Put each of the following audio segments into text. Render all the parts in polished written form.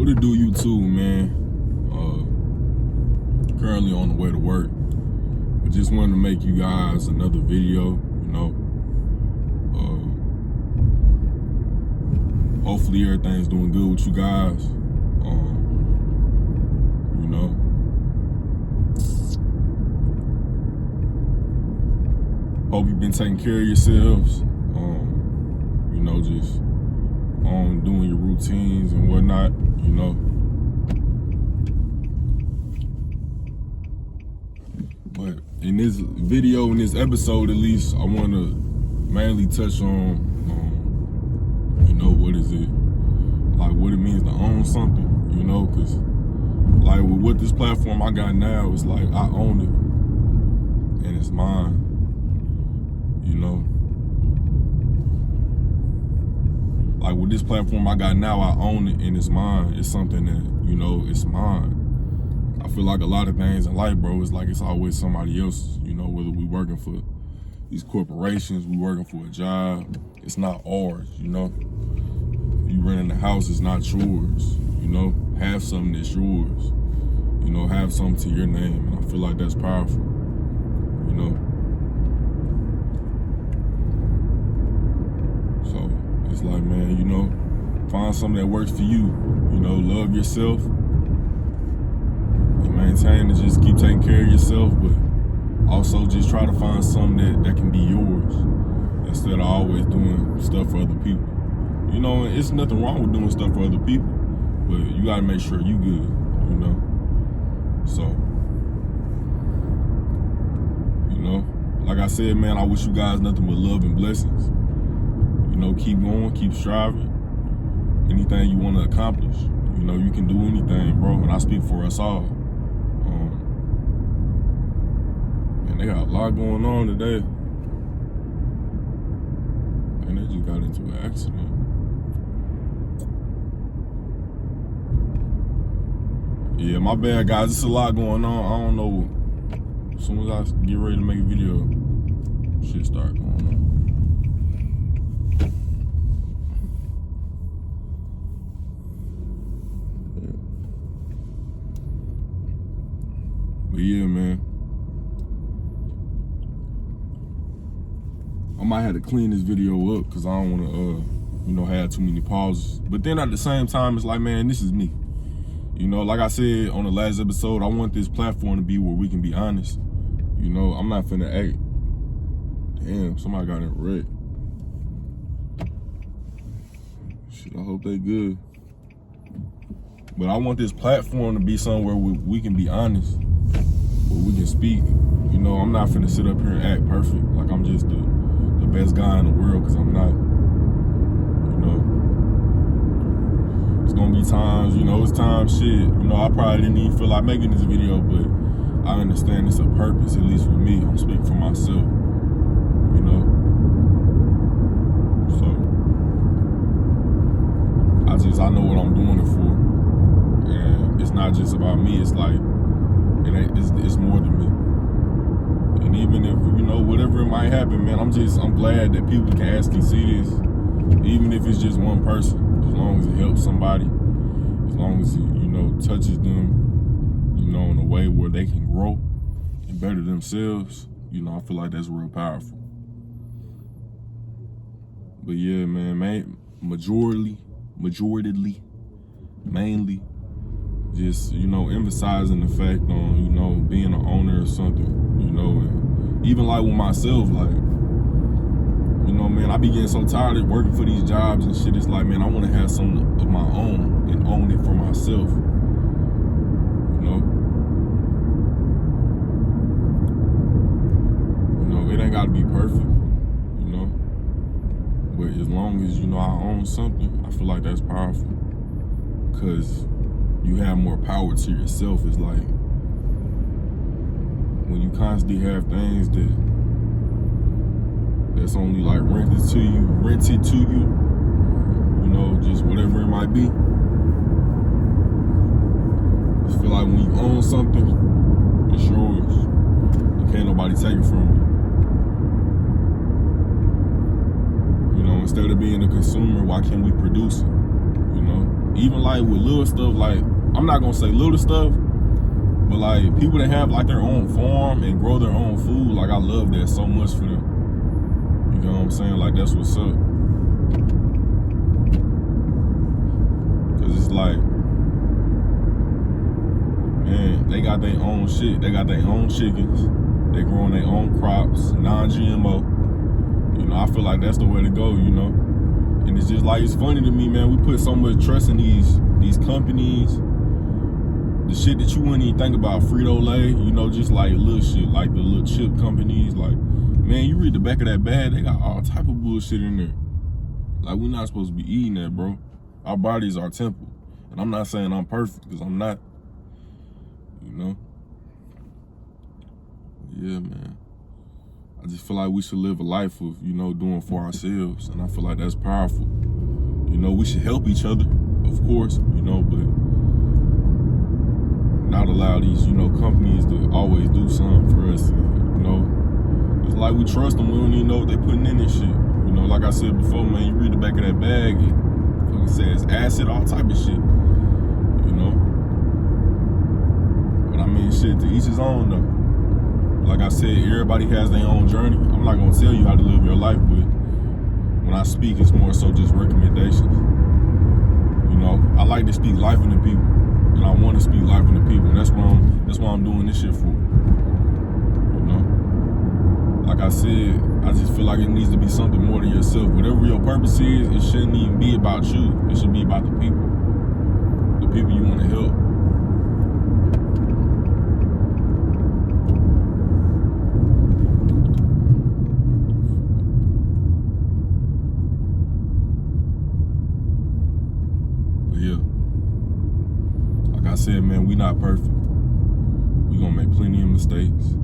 What it do, YouTube, man? Currently on the way to work. I just wanted to make you guys another video, hopefully everything's doing good with you guys. Hope you've been taking care of yourselves. Just doing your routines and whatnot, But in this video, in this episode at least, I want to mainly touch on, what is it? Like what it means to own something, because like with what this platform I got now, it's like I own it and it's mine, Like with this platform I got now, I own it and it's mine. It's something that, it's mine. I feel like a lot of things in life, bro, it's like it's always somebody else's, whether we working for these corporations, we working for a job, it's not ours, You renting a house, it's not yours, Have something that's yours, have something to your name, and I feel like that's powerful, So it's like, man, find something that works for you, love yourself, and maintain to just keep taking care of yourself, but also just try to find something that can be yours instead of always doing stuff for other people. It's nothing wrong with doing stuff for other people, but you gotta make sure you good, So, like I said, man, I wish you guys nothing but love and blessings. Keep going, keep striving. Anything you want to accomplish, you can do anything, bro. And I speak for us all. And they got a lot going on today. And they just got into an accident. Yeah, my bad, guys. It's a lot going on. I don't know. As soon as I get ready to make a video, shit start going on. But yeah, man. I might have to clean this video up because I don't want to, have too many pauses. But then at the same time, it's like, man, this is me. Like I said on the last episode, I want this platform to be where we can be honest. I'm not finna act. Damn, somebody got it wrecked. Shit, I hope they good. But I want this platform to be somewhere where we can be honest, where we can speak. I'm not finna sit up here and act perfect like I'm just the best guy in the world, because I'm not. It's gonna be times, it's times shit. I probably didn't even feel like making this video, but I understand it's a purpose, at least for me. I'm speaking for myself, So I know what I'm doing it for. And it's not just about me, it's like, it's more than me. And even if, whatever it might happen, man, I'm glad that people can actually see this, even if it's just one person, as long as it helps somebody, as long as it, touches them, in a way where they can grow and better themselves, I feel like that's real powerful. But yeah, man, majorly, mainly, just, emphasizing the fact on, being an owner or something, and even like with myself, like, man, I be getting so tired of working for these jobs and shit. It's like, man, I want to have something of my own and own it for myself, It ain't got to be perfect, but as long as, I own something, I feel like that's powerful, because you have more power to yourself. It's like when you constantly have things that's only like rented to you, just whatever it might be. I just feel like when you own something, it's yours. And can't nobody take it from you. Instead of being a consumer, why can't we produce it? Even like with little stuff, like I'm not gonna say little stuff, but like people that have like their own farm and grow their own food, like I love that so much for them. You know what I'm saying? Like that's what's up. Cause it's like, man, they got their own shit. They got their own chickens. They growing their own crops, non-GMO. You know, I feel like that's the way to go, you know? And it's just like, it's funny to me, man, we put so much trust in these companies, the shit that you wouldn't even think about, Frito-Lay, you know, just like little shit, like the little chip companies, like, man, you read the back of that bag, they got all type of bullshit in there. Like, we're not supposed to be eating that, bro. Our bodies are temple. And I'm not saying I'm perfect, because I'm not, you know? Yeah, man. I just feel like we should live a life of, you know, doing for ourselves. And I feel like that's powerful. You know, we should help each other, of course, you know, but not allow these, you know, companies to always do something for us. And, you know, it's like we trust them. We don't even know what they putting in this shit. You know, like I said before, man, you read the back of that bag, it fucking says acid, all type of shit. You know? But I mean, shit, to each his own, though. Like I said, everybody has their own journey. I'm not gonna tell you how to live your life, but when I speak, it's more so just recommendations. You know, I like to speak life into people, and I want to speak life into people, and that's why I'm doing this shit for. You know, like I said, I just feel like it needs to be something more than yourself. Whatever your purpose is, it shouldn't even be about you. It should be about the people you want to help. I said, man, we not perfect. We gonna make plenty of mistakes.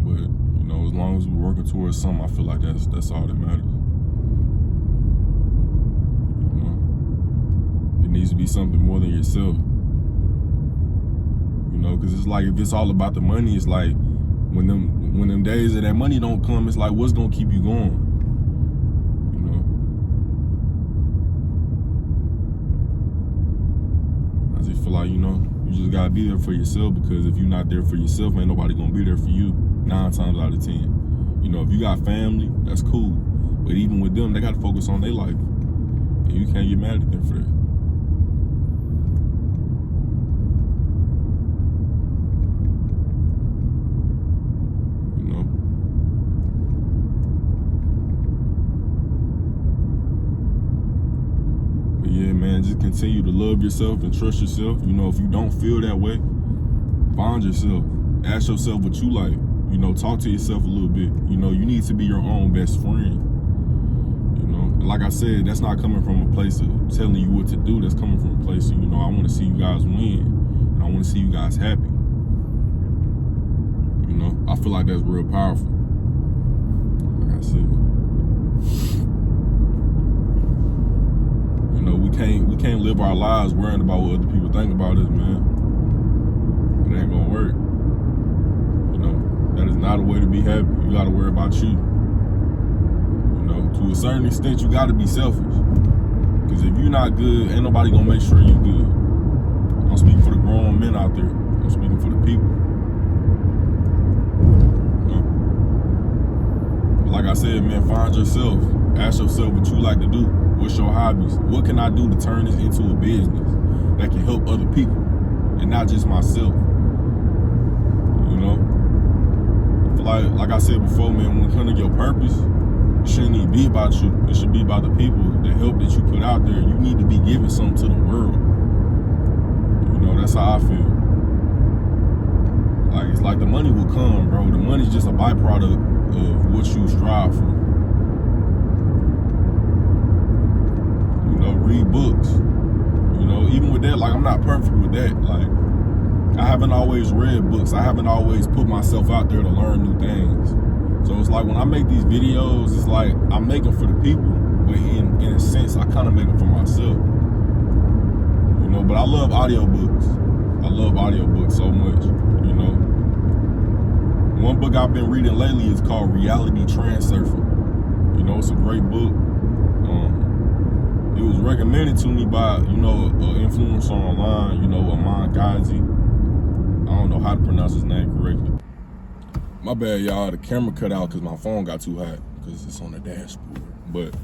But, you know, as long as we're working towards something, I feel like that's all that matters. You know? It needs to be something more than yourself. You know, because it's like, if it's all about the money, it's like, when them days of that money don't come, it's like, what's gonna keep you going? Feel like, you know, you just gotta be there for yourself, because if you're not there for yourself, ain't nobody gonna be there for you 9 times out of 10. You know, if you got family, that's cool, but even with them, they gotta focus on their life, and you can't get mad at them for that. You know, but yeah, man, just continue to love yourself and trust yourself. You know, if you don't feel that way, find yourself. Ask yourself what you like. You know, talk to yourself a little bit. You know, you need to be your own best friend. You know, and like I said, that's not coming from a place of telling you what to do. That's coming from a place of, you know, I want to see you guys win, and I want to see you guys happy. You know, I feel like that's real powerful. Like I said. You know, we can't live our lives worrying about what other people think about us, man. It ain't gonna work. You know, that is not a way to be happy. You gotta worry about you. You know, to a certain extent, you gotta be selfish. Because if you're not good, ain't nobody gonna make sure you good. I'm speaking for the grown men out there. I'm speaking for the people. You know? But like I said, man, find yourself. Ask yourself what you like to do. What's your hobbies? What can I do to turn this into a business that can help other people and not just myself? You know? I feel like I said before, man, when it comes to your purpose, it shouldn't even be about you. It should be about the people, the help that you put out there. You need to be giving something to the world. You know, that's how I feel. Like, it's like the money will come, bro. The money's just a byproduct of what you strive for. Read books, you know, even with that, like, I'm not perfect with that. Like, I haven't always read books. I haven't always put myself out there to learn new things. So it's like, when I make these videos, it's like, I'm making for the people, but in a sense, I kind of make them for myself. You know, but I love audiobooks. I love audiobooks so much, you know. One book I've been reading lately is called Reality Transurfing. You know, it's a great book. It was recommended to me by, you know, an influencer online, you know, Amon Ghazi. I don't know how to pronounce his name correctly. My bad, y'all. The camera cut out because my phone got too hot because it's on the dashboard. But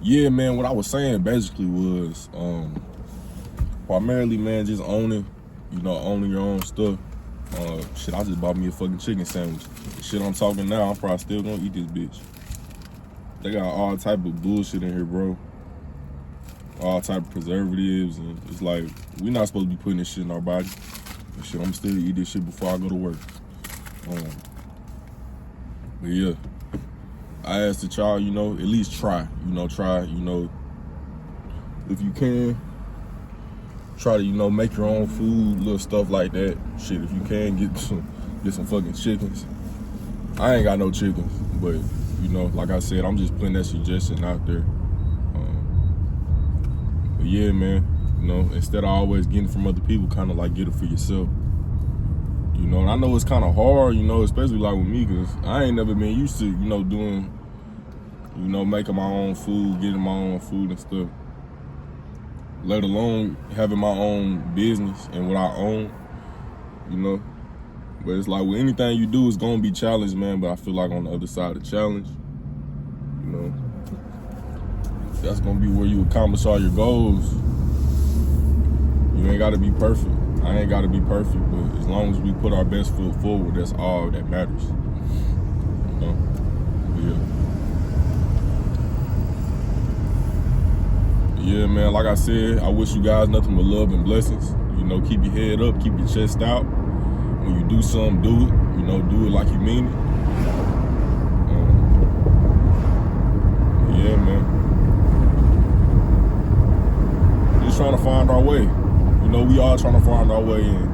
yeah, man, what I was saying basically was primarily, man, just owning your own stuff. Shit, I just bought me a fucking chicken sandwich. The shit I'm talking now, I'm probably still gonna eat this bitch. They got all type of bullshit in here, bro. All type of preservatives, and it's like, we not supposed to be putting this shit in our body. But shit, I'm still eat this shit before I go to work. But yeah, I asked that y'all, you know, at least try, if you can, try to, you know, make your own food, little stuff like that. Shit, if you can, get some fucking chickens. I ain't got no chickens, but, you know, like I said, I'm just putting that suggestion out there. But yeah, man, you know, instead of always getting from other people, kind of like get it for yourself. You know, and I know it's kind of hard, you know, especially like with me, because I ain't never been used to, you know, doing, you know, making my own food, getting my own food and stuff. Let alone having my own business and what I own, you know. But it's like with anything you do, it's gonna be challenged, man. But I feel like on the other side of the challenge, you know, that's gonna be where you accomplish all your goals. You ain't gotta be perfect. I ain't gotta be perfect, but as long as we put our best foot forward, that's all that matters. You know? Yeah, man, like I said, I wish you guys nothing but love and blessings. You know, keep your head up, keep your chest out. When you do something, do it. You know, do it like you mean it. Yeah, man. Just trying to find our way. You know, we all trying to find our way in.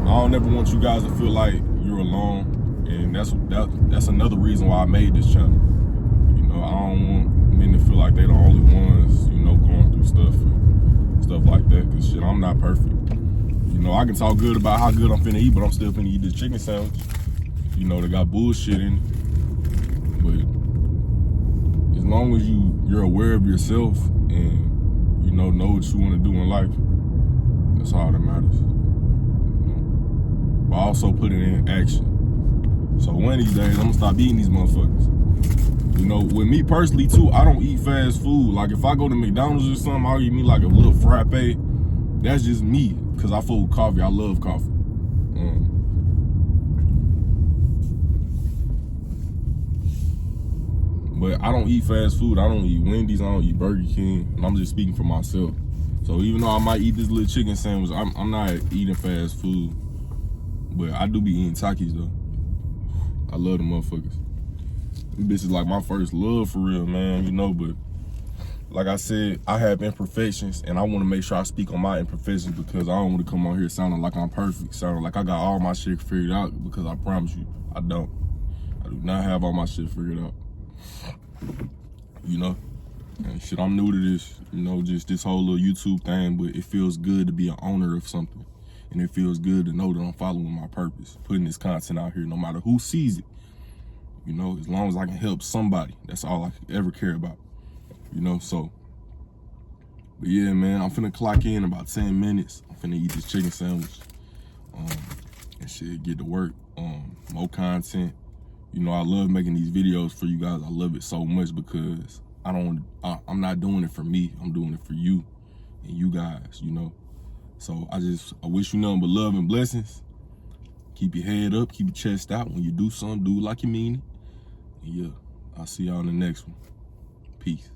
I don't ever want you guys to feel like you're alone. And that's another reason why I made this channel. You know, I don't want men to feel like they're the only ones, you know, going through stuff like that. Cause shit, I'm not perfect. You know, I can talk good about how good I'm finna eat, but I'm still finna eat this chicken sandwich. You know, they got bullshit in it. But as long as you're aware of yourself and you know what you wanna do in life, that's all that matters. You know? But also put it in action. So one of these days, I'm gonna stop eating these motherfuckers. You know, with me personally too, I don't eat fast food. Like if I go to McDonald's or something, I'll eat me like a little frappe. That's just me, cause I fuck with coffee. I love coffee. But I don't eat fast food. I don't eat Wendy's. I don't eat Burger King. And I'm just speaking for myself. So even though I might eat this little chicken sandwich, I'm not eating fast food. But I do be eating Takis though. I love them motherfuckers. This is like my first love for real, man, you know, but like I said, I have imperfections and I want to make sure I speak on my imperfections because I don't want to come on here sounding like I'm perfect, sounding like I got all my shit figured out, because I promise you, I don't. I do not have all my shit figured out. You know? And shit, I'm new to this, you know, just this whole little YouTube thing, but it feels good to be an owner of something. And it feels good to know that I'm following my purpose, putting this content out here, no matter who sees it. You know, as long as I can help somebody, that's all I could ever care about. You know, so. But yeah, man, I'm finna clock in about 10 minutes. I'm finna eat this chicken sandwich. And shit, get to work. More content. You know, I love making these videos for you guys. I love it so much because I'm not doing it for me. I'm doing it for you and you guys, you know. So I wish you nothing but love and blessings. Keep your head up, keep your chest out. When you do something, do it like you mean it. And yeah, I'll see y'all in the next one. Peace.